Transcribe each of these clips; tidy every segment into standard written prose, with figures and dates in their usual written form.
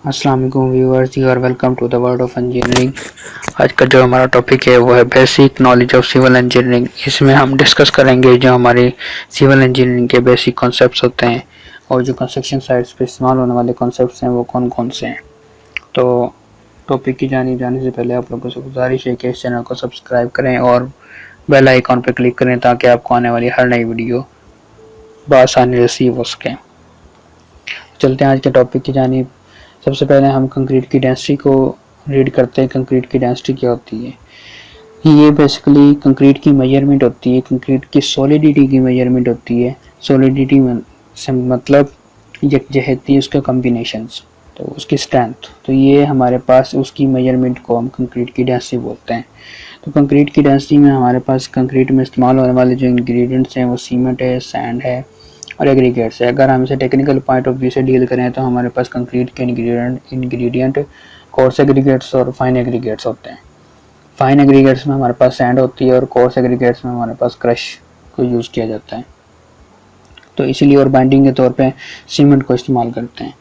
अस्सलाम वालेकुम viewers, you are welcome to the world of engineering. आज का जो हमारा टॉपिक है वो है basic knowledge of civil engineering. इसमें हम डिस्कस करेंगे जो हमारे सिविल इंजीनियरिंग के बेसिक कॉन्सेप्ट्स होते हैं और जो कंस्ट्रक्शन साइट्स पे इस्तेमाल होने वाले कॉन्सेप्ट्स हैं वो कौन कौन से हैं। तो टॉपिक की जाने से पहले आप लोगों से गुजारिश है कि इस चैनल को सब्सक्राइब करें और बेल आइकॉन पर क्लिक करें ताकि आपको आने वाली हर नई वीडियो बआसानी रिसीव हो सके। चलते हैं आज के टॉपिक की जानिब। सबसे पहले हम कंक्रीट की डेंसिटी को रीड करते हैं। कंक्रीट की डेंसिटी क्या होती है? ये बेसिकली कंक्रीट की मेजरमेंट होती है, कंक्रीट की सॉलिडिटी की मेजरमेंट होती है। सॉलिडिटी से मतलब यकजहती उसका कॉम्बिनेशंस, तो उसकी स्ट्रेंथ। तो ये हमारे पास उसकी मेजरमेंट को हम कंक्रीट की डेंसिटी बोलते हैं। तो कंक्रीट की डेंसिटी में हमारे पास कंक्रीट में इस्तेमाल होने वाले जो इंग्रेडिएंट्स हैं वो सीमेंट है, सैंड है और एग्रीगेट्स है। अगर हम इसे टेक्निकल पॉइंट ऑफ व्यू से डील करें तो हमारे पास कंक्रीट के इंग्रेडिएंट कोर्स एग्रीगेट्स और फाइन एग्रीगेट्स होते हैं। फाइन एग्रीगेट्स में हमारे पास सैंड होती है और कोर्स एग्रीगेट्स में हमारे पास क्रश को यूज़ किया जाता है। तो इसीलिए और बाइंडिंग के तौर पे सीमेंट को इस्तेमाल करते हैं।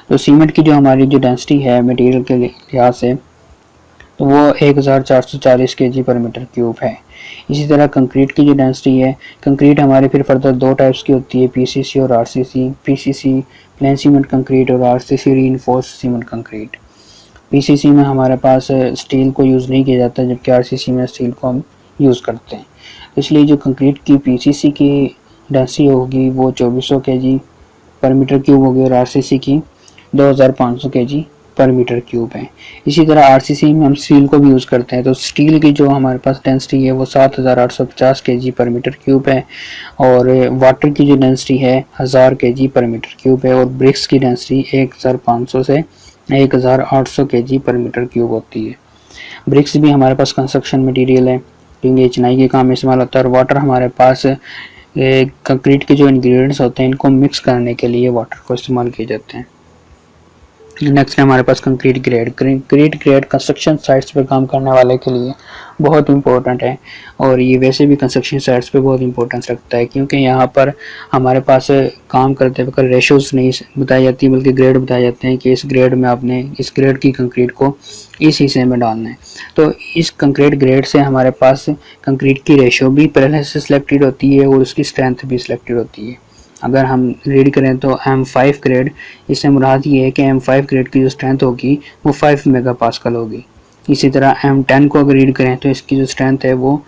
तो सीमेंट की जो हमारी जो डेंसिटी है मटेरियल के लिहाज से तो वो 1440 kg पर मीटर क्यूब है। इसी तरह कंक्रीट की जो डेंसिटी है, कंक्रीट हमारे फिर फर्दर दो टाइप्स की होती है, पीसीसी और RCC. PCC plain cement concrete और RCC reinforced cement concrete. PCC में हमारे पास स्टील को यूज़ नहीं किया जाता जबकि आरसीसी में स्टील को हम यूज़ करते हैं। इसलिए जो कंक्रीट की पीसीसी की डेंसिटी होगी वो 2400 kg पर मीटर क्यूब होगी और आरसीसी की 2500 kg पर मीटर क्यूब है। इसी तरह आरसीसी में हम स्टील को भी यूज़ करते हैं। तो स्टील की जो हमारे पास डेंसिटी है वो 7850 kg पर मीटर क्यूब है और वाटर की जो डेंसिटी है 1000 kg पर मीटर क्यूब है और ब्रिक्स की डेंसिटी 1500 से 1800 kg पर मीटर क्यूब होती है। ब्रिक्स भी हमारे पास कंस्ट्रक्शन मटेरियल है क्योंकि चिनाई के काम में इस्तेमाल होता है और वाटर हमारे पास कंक्रीट के जो इंग्रेडिएंट्स होते हैं इनको मिक्स करने के लिए वाटर को इस्तेमाल किए जाते हैं। नेक्स्ट है हमारे पास concrete grade. Concrete grade construction sites पर काम करने वाले के लिए बहुत इंपॉर्टेंट है और ये वैसे भी कंस्ट्रक्शन साइट्स पे बहुत इंपॉर्टेंस रखता है क्योंकि यहाँ पर हमारे पास काम करते वक्त रेशोज नहीं बताई जाती बल्कि ग्रेड बताए जाते हैं कि इस ग्रेड में आपने इस ग्रेड की कंक्रीट को इस हिस्से में डालना है। तो इस कंक्रीट ग्रेड से हमारे पास कंक्रीट की रेशो भी पहले से सिलेक्टेड होती है और उसकी स्ट्रेंथ भी सिलेक्टेड होती है। अगर हम रीड करें तो M5 ग्रेड, इससे मुराद ये है कि M5 ग्रेड की जो स्ट्रेंथ होगी वो 5 मेगापास्कल होगी। इसी तरह M10 को अगर रीड करें तो इसकी जो स्ट्रेंथ है वो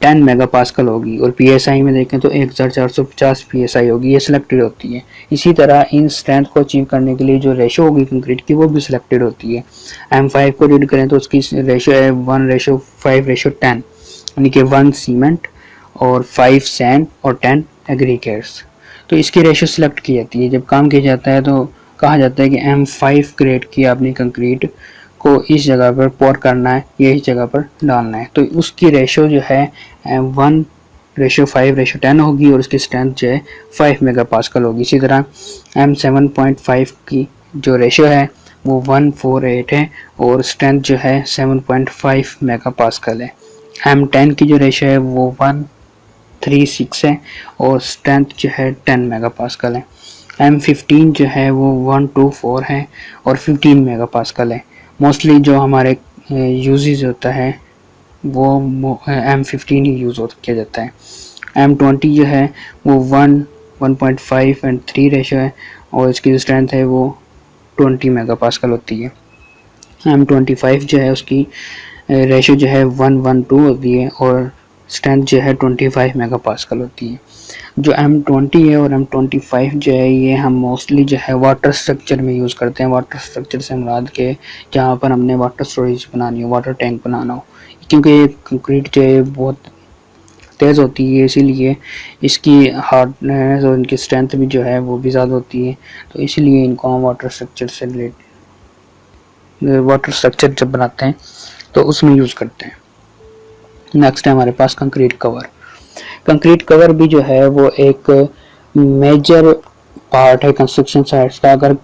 10 मेगापास्कल होगी और PSI में देखें तो 1450 PSI होगी। ये सिलेक्टेड होती है। इसी तरह इन स्ट्रेंथ को अचीव करने के लिए जो रेशो होगी कंक्रीट की वो भी सिलेक्टेड होती है। M5 को रीड करें तो उसकी रेशो है 1:5:10 यानी कि 1 सीमेंट और 5 सैंड और 10 एग्रीगेट्स। तो इसकी रेशो सिलेक्ट की जाती है। जब काम किया जाता है तो कहा जाता है कि M5 ग्रेड की आपने कंक्रीट को इस जगह पर पोर करना है, यही जगह पर डालना है। तो उसकी रेशो जो है 1:5:10 होगी और उसकी स्ट्रेंथ जो है 5 मेगापास्कल होगी। इसी तरह M7.5 की जो रेशो है वो 148 है और स्ट्रेंथ जो है 7.5 मेगापास्कल है। M10 की जो रेशो है वो 136 है और स्ट्रेंथ जो है 10 मेगापास्कल है। M15 जो है वो 124 है और 15 मेगापास्कल है। मोस्टली जो हमारे यूजेस होता है वो M15 ही यूज़ किया जाता है। M20 जो है वो 1.5 एंड 3 रेशो है और इसकी जो स्ट्रेंथ है वो 20 मेगापास्कल होती है। M25 जो है उसकी रेशो जो है 1:1:2 होती है और स्ट्रेंथ जो है 25 मेगापास्कल होती है। जो M20 है और M25 जो है ये हम मोस्टली जो है वाटर स्ट्रक्चर में यूज़ करते हैं। वाटर स्ट्रक्चर से मुराद के जहाँ पर हमने वाटर स्टोरेज बनानी हो, वाटर टैंक बनाना हो, क्योंकि ये कंक्रीट जो है बहुत तेज़ होती है इसीलिए इसकी हार्डनेस और इनकी स्ट्रेंथ भी जो है वो भी ज़्यादा होती है। तो इसीलिए इनको हम वाटर स्ट्रक्चर से वाटर स्ट्रक्चर जब बनाते हैं तो उसमें यूज़ करते हैं। नेक्स्ट है हमारे पास कंक्रीट कवर। कंक्रीट कवर भी जो है वो एक मेजर पार्ट है कंस्ट्रक्शन साइट्स का। अगर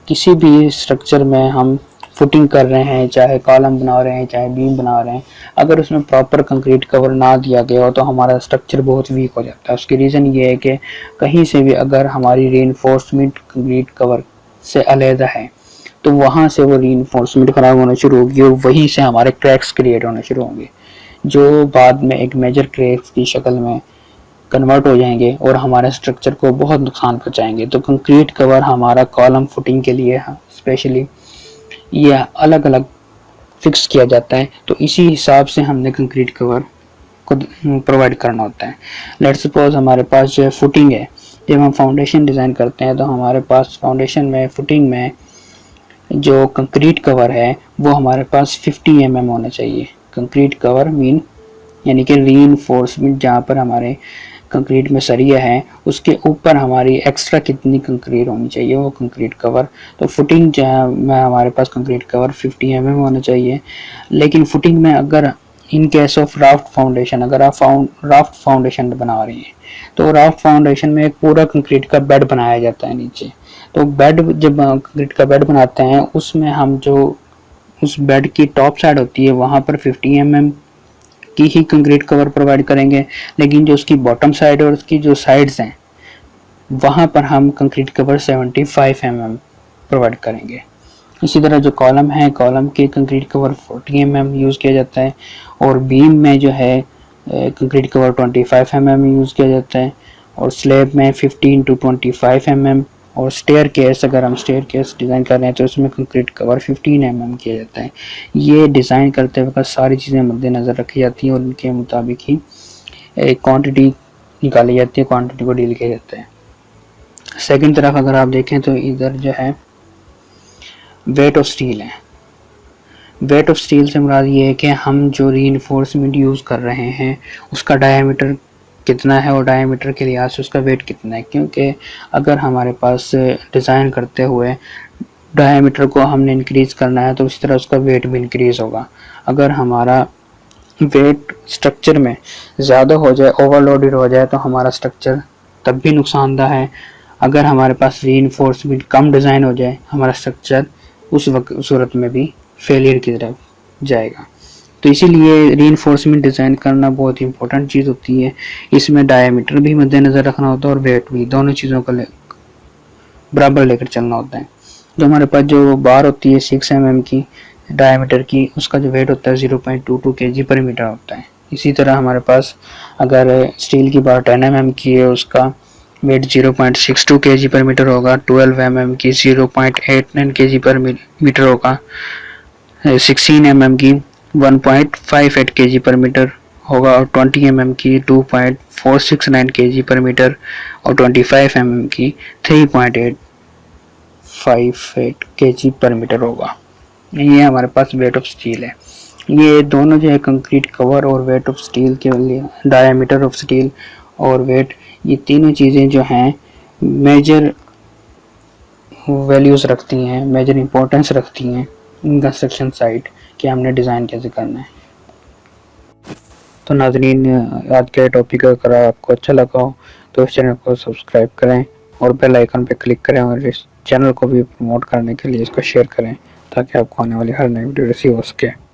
किसी भी स्ट्रक्चर में हम फुटिंग कर रहे हैं, चाहे कॉलम बना रहे हैं चाहे बीम बना रहे हैं, अगर उसमें प्रॉपर कंक्रीट कवर ना दिया गया हो तो हमारा स्ट्रक्चर बहुत वीक हो जाता है। उसकी रीज़न ये है कि कहीं से भी अगर हमारी रीइंफोर्समेंट कंक्रीट कवर से अलहदा है तो वहाँ से वो रीइंफोर्समेंट खराब होना शुरू होगी और वहीं से हमारे क्रैक्स क्रिएट होने शुरू होंगे, जो बाद में एक मेजर क्रैक्स की शक्ल में कन्वर्ट हो जाएंगे और हमारे स्ट्रक्चर को बहुत नुकसान पहुंचाएंगे। तो कंक्रीट कवर हमारा कॉलम फुटिंग के लिए स्पेशली ये अलग अलग फिक्स किया जाता है, तो इसी हिसाब से हमने कंक्रीट कवर को प्रोवाइड करना होता है। लेट्स सपोज हमारे पास जो है फुटिंग है, जब हम फाउंडेशन डिज़ाइन करते हैं तो हमारे पास फाउंडेशन में फुटिंग में जो कंक्रीट कवर है वो हमारे पास 50 mm होना चाहिए। कंक्रीट कवर मीन यानी कि रीइंफोर्समेंट, जहाँ पर हमारे कंक्रीट में सरिया है उसके ऊपर हमारी एक्स्ट्रा कितनी कंक्रीट होनी चाहिए वो कंक्रीट कवर। तो फुटिंग जहाँ में हमारे पास कंक्रीट कवर 50 mm होना चाहिए। लेकिन फुटिंग में अगर in case of raft foundation, अगर आप राफ्ट फाउंडेशन बना रही हैं तो राफ्ट फाउंडेशन में एक पूरा कंक्रीट का बेड बनाया जाता है नीचे। तो बेड जब कंक्रीट का बेड बनाते हैं उसमें हम जो उस बेड की टॉप साइड होती है वहाँ पर 50 mm की ही कंक्रीट कवर प्रोवाइड करेंगे, लेकिन जो उसकी बॉटम साइड और उसकी जो साइड्स हैं वहाँ पर हम कंक्रीट कवर 75 mm प्रोवाइड करेंगे। इसी तरह जो कॉलम है, कॉलम के कंक्रीट कवर 40 mm यूज़ किया जाता है और बीम में जो है कंक्रीट कवर 25 mm यूज़ किया जाता है और स्लैब में 15 to 25 mm और स्टेयर केस, अगर हम स्टेयर केस डिज़ाइन कर रहे हैं तो उसमें कंक्रीट कवर 15 mm किया जाता है। ये डिज़ाइन करते वक्त सारी चीज़ें मद्देनज़र रखी जाती हैं और उनके मुताबिक ही एक क्वांटिटी निकाली जाती है, क्वांटिटी को डील किया जाता है। सेकंड तरफ अगर आप देखें तो इधर जो है वेट ऑफ स्टील है। वेट ऑफ स्टील से मुराद ये है कि हम जो रीइंफोर्समेंट यूज़ कर रहे हैं उसका डायमीटर कितना है और डायमीटर के लिहाज से उसका वेट कितना है, क्योंकि अगर हमारे पास डिज़ाइन करते हुए डायमीटर को हमने इंक्रीज़ करना है तो उसी तरह उसका वेट भी इंक्रीज़ होगा। अगर हमारा वेट स्ट्रक्चर में ज़्यादा हो जाए, ओवरलोडेड हो जाए, तो हमारा स्ट्रक्चर तब भी नुकसानदा है। अगर हमारे पास रीइंफोर्समेंट कम डिज़ाइन हो जाए हमारा स्ट्रक्चर उस वक्त सूरत में भी फेलियर की तरफ जाएगा। तो इसीलिए रीइंफोर्समेंट डिज़ाइन करना बहुत ही इंपॉर्टेंट चीज़ होती है। इसमें डायमीटर भी मद्देनज़र रखना होता है और वेट भी, दोनों चीज़ों को बराबर लेकर चलना होता है। जो हमारे पास जो बार होती है 6 mm की डायमीटर की, उसका जो वेट होता है 0.22 kg पर मीटर होता है। इसी तरह हमारे पास अगर स्टील की बार 10 mm की है उसका वेट 0.62 kg पर मीटर होगा। 12 mm की 0.89 kg पर मीटर होगा। 16 mm की 1.58 kg पर मीटर होगा और 20 mm की 2.469 kg पर मीटर और 25 mm की 3.858 kg पर मीटर होगा। ये हमारे पास वेट ऑफ स्टील है। ये दोनों जो है कंक्रीट कवर और वेट ऑफ स्टील के लिए, डायमीटर ऑफ स्टील और वेट, ये तीनों चीज़ें जो हैं मेजर वैल्यूज़ रखती हैं, मेजर इंपॉर्टेंस रखती हैं इन कंस्ट्रक्शन साइट कि हमने डिज़ाइन कैसे करना है। तो नाज़रीन, आज के टॉपिक अगर आपको अच्छा लगा हो तो इस चैनल को सब्सक्राइब करें और बेल आइकन पर क्लिक करें और इस चैनल को भी प्रमोट करने के लिए इसको शेयर करें ताकि आपको आने वाली हर नई वीडियो रिसीव हो सके।